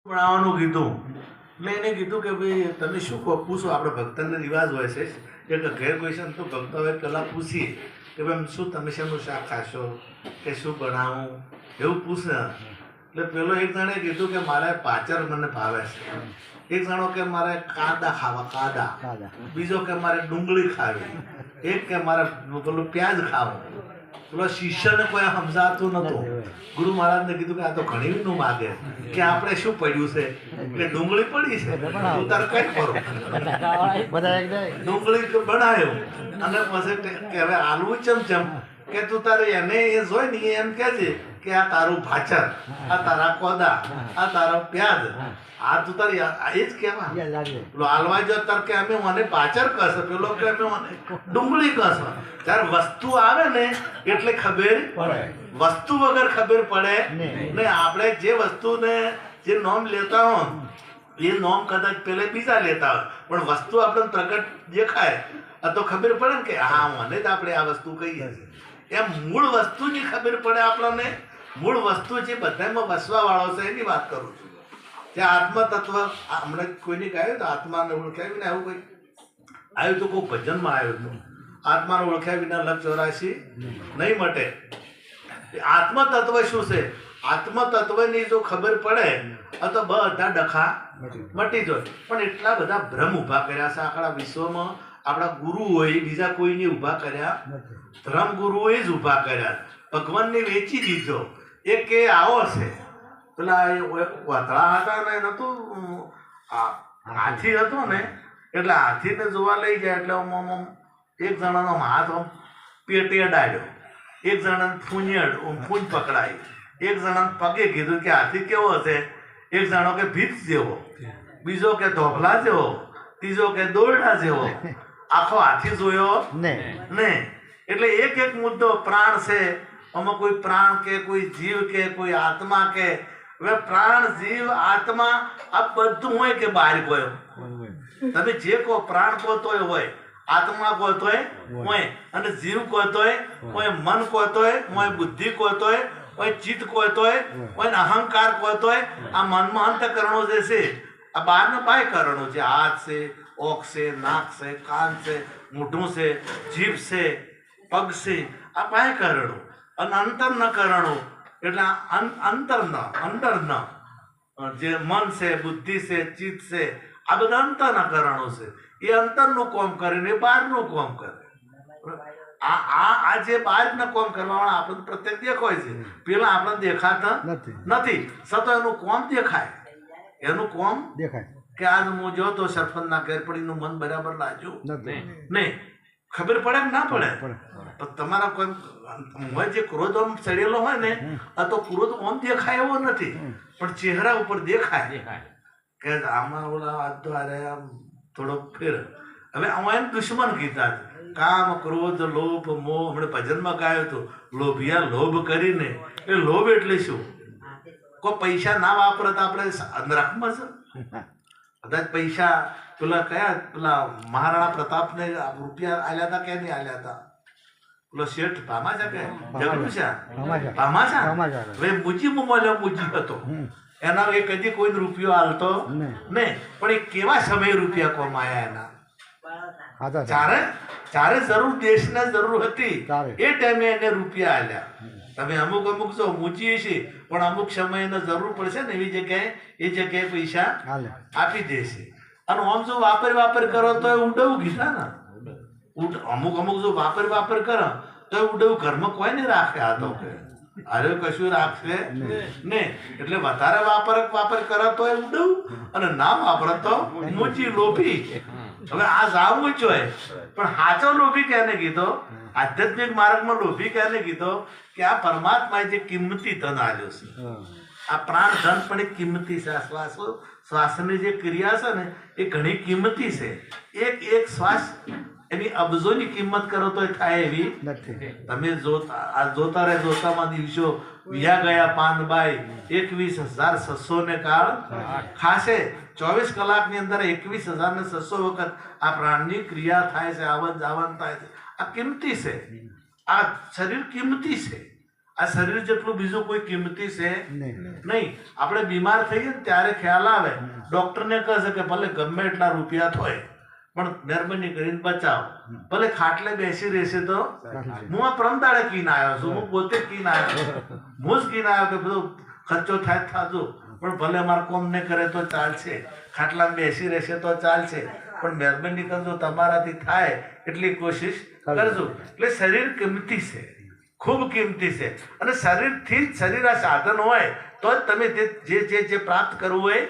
બનાવવાનું કીધું એટલે એને કીધું કે ભાઈ તમે શું પૂછો. આપણે ભક્તને રિવાજ હોય છે કે ઘેર કોઈ છે તો ભક્તો હવે પહેલાં પૂછીએ કે ભાઈ શું તમે શેનું શાક ખાશો કે શું બનાવું એવું પૂછે. એટલે પેલો એક જણે કીધું કે મારે પાચર મને ભાવે છે, એક જણો કે મારે કાંદા ખાવા કાંદા, બીજો કે મારે ડુંગળી ખાવી, એક કે મારે પેલું પ્યાજ ખાવું. પેલો શિષ્યને કોઈ સમજાતું નતું. ગુરુ મહારાજને કીધું કે આ તો ઘણી નું માગે કે આપણે શું પડ્યું છે કે ડુંગળી પડી છે તું તારે કઈ કરો ડુંગળી બનાવ્યું અને પછી કે હવે આલુ ચમચમ કે તું તારે એને એ જોઈ ને એમ કે છે કે આ તારું ભાચર, આ તારા કોદા, આ તારો પ્યાજ, આ તું તારી એ જ કેવા પેલો હાલવા જો તાર કે અમે મને પાચર કહેશે, પેલો કે અમે મને ડુંગળી કહેશે. ત્યારે વસ્તુ આવે ને એટલે ખબર પડે, વસ્તુ વગર ખબર પડે ને. આપણે જે વસ્તુને જે નોમ લેતા હોય એ નોમ કદાચ પેલે બીજા લેતા હોય પણ વસ્તુ આપણને પ્રગટ દેખાય તો ખબર પડે ને કે હા મને જ આપણે આ વસ્તુ કહીએ છીએ. એમ મૂળ વસ્તુની ખબર પડે આપણને. મૂળ વસ્તુ જે બધામાં વસવા વાળો છે એની વાત કરું છું. ત્યાં આત્મ તત્વ હમણાં કોઈને કહ્યું તો આત્માને ઓળખ્યા વિના આવું કોઈ આવ્યું તો કોઈ ભજનમાં આવ્યું હતું, આત્માને ઓળખ્યા વિના લક્ષ 84 નહીં મટે. આત્મ તત્વ શું છે? આત્મ તત્વની જો ખબર પડે તો બધા ડખા મટી જાય. પણ એટલા બધા ભ્રમ ઊભા કર્યા છે આખા વિશ્વમાં. આપણા ગુરુ હોય બીજા કોઈને ઊભા કર્યા, ધર્મ ગુરુઓએ જ ઊભા કર્યા. ભગવાનને વેચી દીધો. એક કે આવો છે પેલા વાતળા હતા ને નતું હાથી હતો ને એટલે હાથીને જોવા લઈ જાય એટલે એક જણાનો હાથ પેટે અડાડ્યો, એક જણાને ફૂંજ પકડાઈ, એક જણાને પગે કીધું કે હાથી કેવો હશે, એક જણો કે ભીત જેવો, બીજો કે ધોભલા જેવો, ત્રીજો કે દોરડા જેવો. આખો હાથી જોયો ને. એટલે એક એક મુદ્દો પ્રાણ છે. આમાં કોઈ પ્રાણ કે કોઈ જીવ કે કોઈ આત્મા કે હવે પ્રાણ જીવ આત્મા આ બધું હોય કે બહાર કોઈ તમે જે કહો પ્રાણ કહો તોય હોય, આત્મા કહો તોય હોય, અને જીવ કહો તોય હોય, મન કહો તોય હોય, બુદ્ધિ કહો તોય હોય, ચિત્ત કહો તોય હોય, અહંકાર કહો તોય. આ મનમાં અંતકરણો જે છે આ બહારના બાહ્ય કરણો છે. હાથ છે, ઓખ છે, નાક છે, કાન છે, મોઢું છે, જીભ છે, પગ છે, આ બાહ્ય કરણો. અને અંતર ન કરણો એટલે અંદર ન જે મન છે, બુદ્ધિ છે, ચિત્ત છે, આ બધા અંતરના કરણો છે. એ અંતરનું કોમ કરે ને એ બહારનું કોમ કરે. આ જે બહારના કોમ કરવા વાળા આપણને પ્રત્યેક દેખાય છે, પેલા આપણને દેખાતા નથી છતાં એનું કોમ દેખાય. એનું કોમ દેખાય કે આજ હું જો તો સરપંચના ઘેર પડીનું મન બરાબર લાગ્યું નહીં. ખબર પડે કે ના પડે? તમારા કોઈ હોય જે ક્રોધ આમ ચડેલો હોય ને તો ક્રોધ આમ દેખાય એવો નથી પણ ચહેરા ઉપર દેખાય કે આમાં ઓલા આમ થોડો ફેર. હવે આમાં એને દુશ્મન કીધા કામ ક્રોધ લોભ મોહ. હમણાં ભજનમાં ગાયું હતું લોભિયા લોભ કરીને. એ લોભ એટલે શું? કોઈ પૈસા ના વાપરે તો આપણે નરકમાં છે. કદાચ પૈસા પેલા કયા પેલા મહારાણા પ્રતાપને રૂપિયા આલ્યા હતા કે નહીં આલ્યા હતા? પેલો શેઠ ભામાશા કે જગડુશા ભામાશા હવે મુજીમાં મળ્યો, મુજી હતો એના એ કદી કોઈ રૂપિયો આલતો નહીં. પણ એ કેવા સમયે રૂપિયા કમાયા એના? ચારે જરૂર દેશને જરૂર હતી એ ટાઈમે એને રૂપિયા આલ્યા. તમે અમુક જો મૂચીએ છીએ પણ અમુક સમય એને જરૂર પડશે ને એવી જગ્યાએ એ જગ્યાએ પૈસા આપી દેશે. અને આમ જો વાપર કરો તો એ ઉડવું કીધા ને. અમુક જો વાપર કરો તો એ ઉડવું ઘરમાં કોઈ નહીં રાખે. આ તો અરે કશું રાખશે ને. એટલે વધારે વાપર કરો તો એ ઉડવું અને ના વાપરે તો મૂચી લોભી. હવે આ જાવું જ હોય પણ સાચો લોભી કેને કીધો? આધ્યાત્મિક માર્ગમાં લોભી કેને કીધો? કે આ પરમાત્માએ જે કિંમતી ધન આલ્યો છે. આ પ્રાણ ધન પણ એક કિંમતી છે. આ શ્વાસની જે ક્રિયા છે ને એ ઘણી કિંમતી છે. એક શ્વાસ એની અબજોની કિંમત કરો તો થાય એવી નથી. તમે જોતામાં દિવસો વ્યા ગયા પાનબાઈ 21,600 ને કાળ ખાશે. 24 કલાકની અંદર 21,600 વખત આ પ્રાણની ક્રિયા થાય છે, આવન જાવન થાય છે. આ કિંમતી છે. આ શરીર કિંમતી છે. આ શરીર જેટલું બીજું કોઈ કિંમતી છે નહીં. આપણે બીમાર થઈએ ને ત્યારે ખ્યાલ આવે, ડોક્ટરને કહે છે કે ભલે ગમે એટલા રૂપિયા થાય પણ મહેરબાની કરીને બચાવો. ભલે ખાટલે બેસી રહેશે તો હું આ પ્રમદાડે કીને આવ્યો છું, હું પોતે કીને આવ્યો, હું જ કીને આવ્યો કે બધું ખર્ચો થાય થાજો, પણ ભલે અમારે કોમ ને કરે તો ચાલશે, ખાટલામાં બેસી રહેશે તો ચાલશે, પણ મહેરબાની કરજો તમારાથી થાય એટલી કોશિશ કરજો. એટલે શરીર કિંમતી છે, ખૂબ કિંમતી છે, અને શરીરથી જ શરીર આ સાધન હોય તો જ તમે જે પ્રાપ્ત કરવું હોય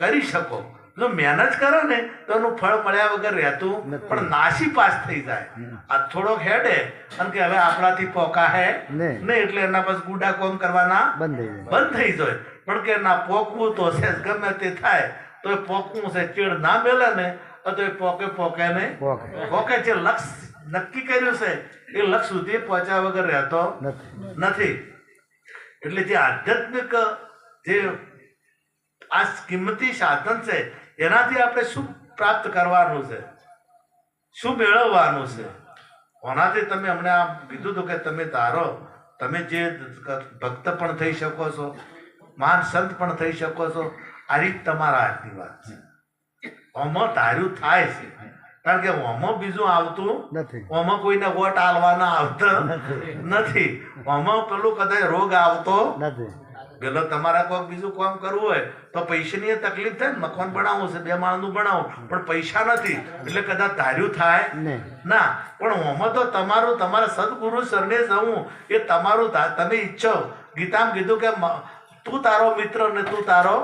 કરી શકો. જો મહેનત કરો ને તો એનું ફળ મળ્યા વગર રહેતું પણ નાસી પાસ થઈ જાય. આ થોડોક હેડે અને કે હવે આપણાથી પોકા હે નહીં એટલે એના પછી ગુડા કોમ કરવાના બંધ થઈ જાય. પણ કે ના પોકવું તો છે, ગમે તે થાય તો એ પોકવું છે, ચીડ ના મેલે ને તો એ પોકે ને પોકે. જે લક્ષ્ય નક્કી કર્યું છે એ લક્ષ્ય સુધી પહોંચ્યા વગર રહેતો નથી. એટલે જે આધ્યાત્મિક જે આ કિંમતી સાધન છે એનાથી આપણે શું પ્રાપ્ત કરવાનું છે, શું મેળવવાનું છે. ઓનાથી તમે અમને આ કીધું હતું કે તમે ધારો, તમે જે ભક્ત પણ થઈ શકો છો, મહાન સંત પણ થઈ શકો છો. આ રીત તમારા હાથની વાત છે. ઓમાં ધાર્યું થાય છે, કારણ કે ઓમાં બીજું આવતું નથી. ઓમાં કોઈને વોટ આલવાના આવતા નથી. ઓમાં પેલું કદાચ રોગ આવતો નથી. પેલો તમારા કોઈ બીજું કામ કરવું હોય તો પૈસાની તકલીફ થાય ને, મકાન બનાવવું છે, 2 માળનું બનાવું પણ પૈસા નથી એટલે કદાચ ધાર્યું થાય ના. પણ ઓમાં તો તમારું તમારા સદગુરુ શરણે જવું એ તમારું તમે ઈચ્છો. ગીતામાં કીધું કે તું તારો મિત્ર ને તું તારો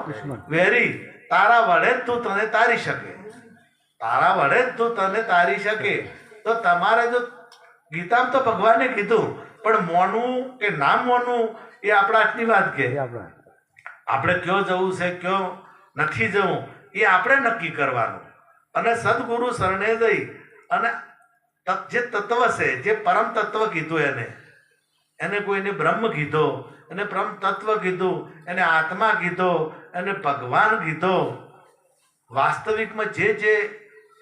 વેરી, તારા વડે જ તું તને તારી શકે, તારા વડે જ તું તને તારી શકે. તો તમારે જો ગીતામાં તો ભગવાને કીધું, પણ મોનવું કે ના મોનવું એ આપણા હાથની વાત. કે આપણે કયો જવું છે કયો નથી જવું એ આપણે નક્કી કરવાનું. અને સદગુરુ શરણે જઈ અને જે તત્વ છે, જે પરમ તત્વ કીધું એને કોઈને બ્રહ્મ કીધો, એને પરમ તત્વ કીધું, એને આત્મા કીધો, એને ભગવાન કીધો. વાસ્તવિકમાં જે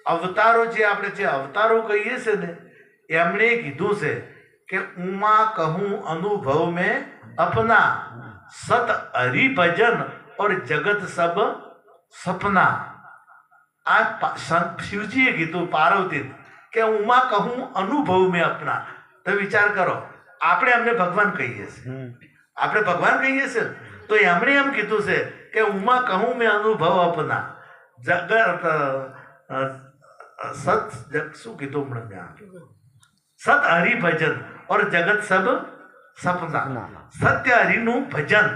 અવતારો, જે આપણે જે અવતારો કહીએ છીએ ને એમણે કીધું છે કે ઉમા કહું અનુભવ મેં अपना सत हरि भजन और जगत सब सपना. આ શિવજીએ કીધું પાર્વતી કે ઉમા કહું અનુભવ મેં અપના. તો વિચાર કરો, આપણે એમને ભગવાન કહીએ છીએ, આપણે ભગવાન કહીએ છીએ તો એમણે એમ કીધું છે કે ઉમા કહું મેં અનુભવ અપના જગત સત શું કીધું હમણાં, સત હરિ ભજન और જગત સબ સપના. સત્ય હરિનું ભજન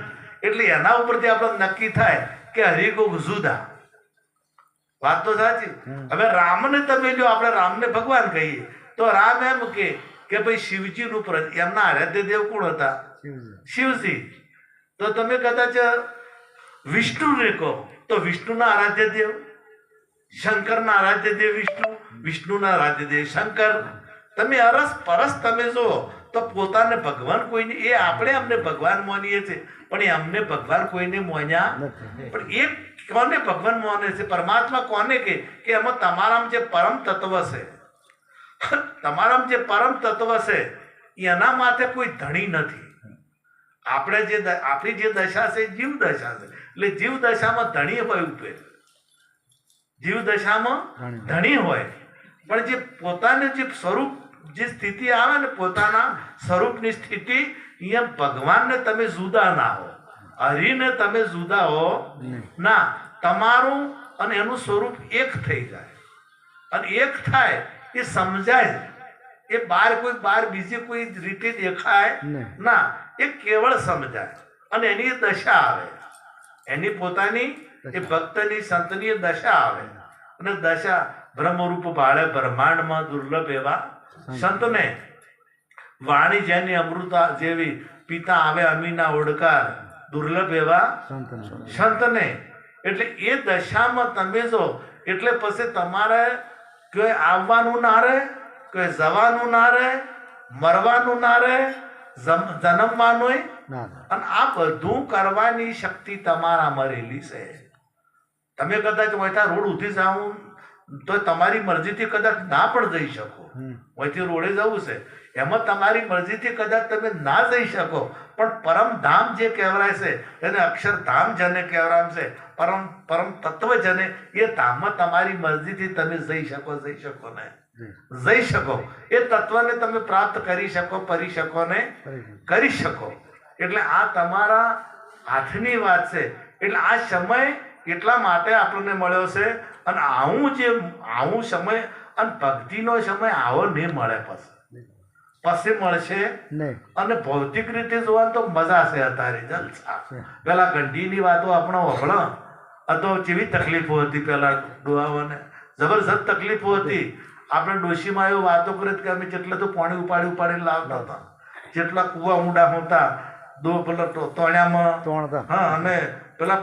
એટલે એના ઉપરથી આપણે નક્કી થાય કે હરિ કો જુદા. વાત તો સાચી. હવે રામને તમે જો આપણે રામને ભગવાન કહીએ તો રામ એમ કે ભાઈ શિવજી નું એમના આરાધ્ય દેવ કોણ હતા? શિવજી. તો તમે કદાચ વિષ્ણુને કહો તો વિષ્ણુના આરાધ્ય દેવ, શંકરના આરાધ્ય દેવ વિષ્ણુ, વિષ્ણુના આરાધ્ય દેવ શંકર. તમે અરસ પરસ તમે જો તો પોતાને ભગવાન કોઈને, એ આપણે અમને ભગવાન માનીએ છીએ પણ અમને ભગવાન કોઈને માન્યા નથી. પણ એ કોને ભગવાન માને છે? પરમાત્મા કોને કે એમાં તમારામાં જે પરમ તત્વ છે, તમારામાં જે પરમ તત્વ છે એના માથે કોઈ ધણી નથી. આપણે જે આપણી જે દશા છે જીવ દશા છે. એટલે જીવ દશામાં ધણી હોય ઉપર, જીવ દશામાં ધણી હોય, પણ જે પોતાને જે સ્વરૂપ જે સ્થિતિ આવે ને પોતાના સ્વરૂપની સ્થિતિ, અહીંયા ભગવાનને તમે જુદા ના હો, હરિને તમે જુદા હો ના. તમારું અને એનું સ્વરૂપ એક થઈ જાય, અને એક થાય એ સમજાય. એ બહાર બીજી કોઈ રીતે દેખાય ના, એ કેવળ સમજાય અને એની દશા આવે, એની પોતાની એ ભક્તની સંતની દશા આવે. અને દશા બ્રહ્મરૂપ ભાળે બ્રહ્માંડમાં દુર્લભ એવા સંતને, વાણી જેની અમૃતા જેવી પિતા આવે અમીના ઓડકાર, દુર્લભ એવા સંતને. એટલે એ દશામાં તમે જો એટલે પછી તમારે કોઈ આવવાનું ના રહે, કોઈ જવાનું ના રહે, મરવાનું ના રહે, જન્મવાનું. અને આ બધું કરવાની શક્તિ તમારામાં રહેલી છે. તમે કદાચ વહેતા રોડ ઉઠી જાઓ તો તમારી મરજીથી કદાચ ના પણ જઈ શકો, વહીથી રોડે જવું છે એમાં તમારી મરજીથી કદાચ તમે ના જઈ શકો, પણ પરમધામ જે કહેવાય છે એને અક્ષરધામ જેને કહેવાય છે, પરમ તત્વ જેને, એ ધામમાં તમારી મરજીથી તમે જઈ શકો ને જઈ શકો, એ તત્વને તમે પ્રાપ્ત કરી શકો, પરી શકો ને કરી શકો. એટલે આ તમારા હાથની વાત છે. એટલે આ સમય એટલા માટે આપણને મળ્યો છે. અને આવું સમય અને ભક્તિનો સમય આવો નહીં મળે, પછી મળશે નહીં. અને ભૌતિક રીતે જોવાનું તો મજા છે અત્યારે જલસા. પેલા ગંડીની વાતો આપણો વભળો તો કેવી તકલીફો હતી, પેલા ડોહાઓને જબરજસ્ત તકલીફો હતી. આપણે ડોશીમાં એવું વાતો કરી કે અમે જેટલા તો પાણી ઉપાડીને લાવતા હતા, જેટલા કુવા ઊંડા હોતા, પેલા તોણ્યામાં. હા, અને પેલા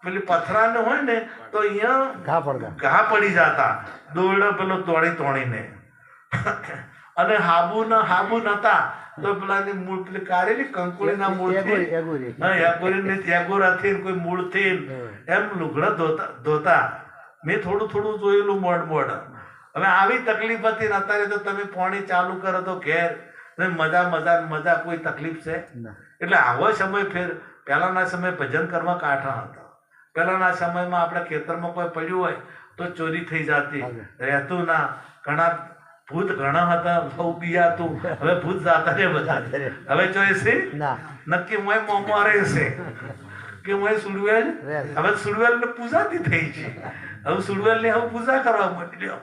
પેલી પથરાને હોય ને તો અહીંયા ઘા પડી જતા, દોરડા પેલો તોડીને. અને હાબુ નતા તો પેલાની મૂળ પેલી કારેલી કંકુળીના મૂળથી, કોઈ મૂળથી એમ લુગડા ધોતા. મેં થોડું જોયેલું મોડ. હવે આવી તકલીફ હતી ને અત્યારે તો તમે પાણી ચાલુ કરો તો ઘેર મજા, કોઈ તકલીફ છે. એટલે આવો સમય પહેલાના સમય ભજન કરવા કાંઠા હતા. પહેલાના સમયમાં આપણા ખેતરમાં કોઈ પડ્યું હોય તો ચોરી થઈ જતી, રહેતું ના. ભૂત ઘણા હતા, બહુ બિયાતું. હવે ભૂત જાતા રે બધા. હવે જોઈશે નક્કી મોય મોમારે છે કે મોય સુડવેલ. હવે સુડવેલ ને પૂજાતી થઈ છે. હવે સુડવેલ ની હવે પૂજા કરવા મોકલ્યો.